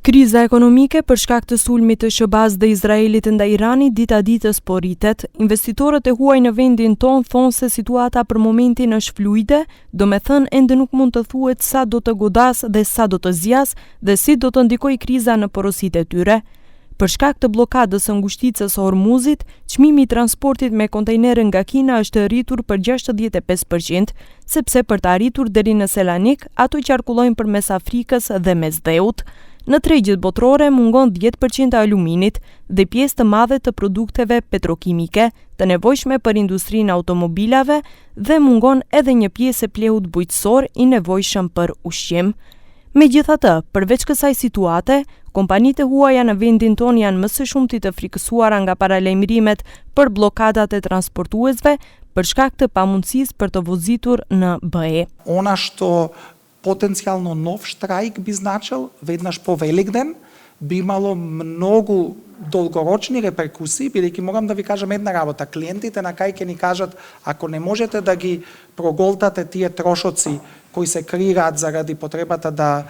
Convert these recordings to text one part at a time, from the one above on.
Kriza ekonomike për shkak të sulmit të SBA-s dhe Izraelit ndaj Iranit dita ditës po rritet. Investitorët e huaj në vendin ton thonë se situata për momentin është fluide, domethënë ende nuk mund të thuhet sa do të godas dhe sa do të zjas dhe si do të ndikojë kriza në porositë e tyre. Për shkak të bllokadës së ngushticës së Hormuzit, çmimi i transportit me kontejnerë nga Kina është rritur për 65%, sepse për të arritur deri në Selanik, ato qarkullojnë përmes Afrikës dhe Mesdheut. Në tregjet botërore mungon 10% e aluminit dhe pjesë të madhe të produkteve petrokimike, të nevojshme për industrinë e automobilave dhe mungon edhe një pjesë e plehut bujqësor i nevojshëm për ushqim. Megjithatë, përveç kësaj situate, kompanitë e huaja në vendin ton janë më së shumti të frikësuara nga paralajmërimet për bllokadat e transportuesve për shkak të pamundësisë për të vozitur në BE. Ona što potencijalno nov štrajk bi značil, веднаш по Великден, би имало многу долгорочни реперкусии, бидејќи морам да ви кажам една работа. Клиентите на кај ќе ни кажат, ако не можете да ги проголтате тие трошоци кои се креираат заради потребата да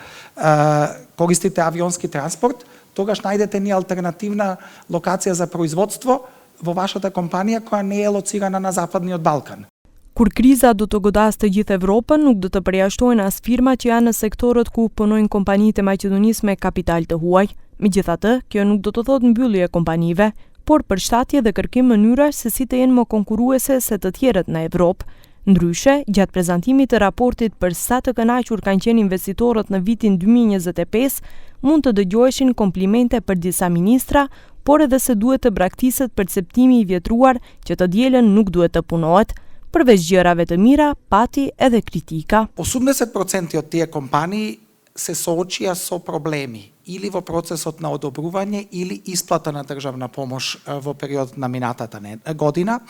користите авионски транспорт, тогаш најдете ни алтернативна локација за производство во вашата компанија која не е лоцирана на Западниот Балкан. Kur kriza do të godasë të gjithë Evropën, nuk do të përjashtojnë as firma që janë në sektorët ku punojnë kompanitë e Maqedonisë me kapital të huaj. Megjithatë, kjo nuk do të thotë mbyllje e kompanive, por përshtatje dhe kërkim mënyrash se si të jenë më konkurruese se të tjerët në Evropë. Ndryshe, gjatë prezantimit të raportit për sa të kënaqur kanë qenë investitorët në vitin 2025, mund të dëgjoheshin komplimente për disa ministra, por edhe se duhet të braktiset perceptimi i vjetruar që të dielën nuk duhet të punohet. Përveç gjërave të mira, pati edhe kritika. 80% од тие компании се соочија со проблеми или во процесот на одобрување или исплата на државна помош во периодот на минатата година.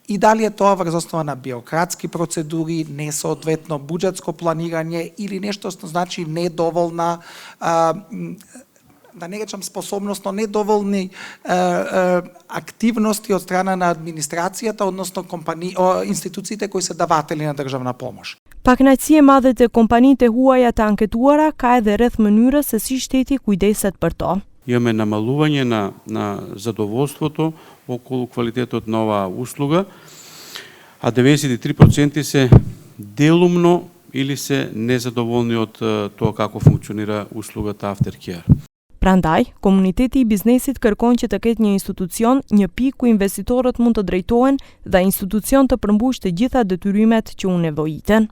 И дали е тоа врз основа на бирократски процедури, несоодветно буџетско планирање или нешто значи недоволна да не речам способност, но недоволни активности од страна на администрацијата, односно институциите кои се даватели на државна помош. Pakënaqësi e madhe të kompanitë e huaja të anketuara ka edhe rreth mënyrës se si shteti kujdeset për to. Имаме намалување на задоволството околу квалитетот на оваа услуга, а 93% се делумно или се незадоволни од тоа како функционира услугата Aftercare. Prandaj, komuniteti i biznesit kërkon që të ketë një institucion, një pikë ku investitorët mund të drejtohen dhe institucion të përmbush të gjitha detyrimet që u nevojiten.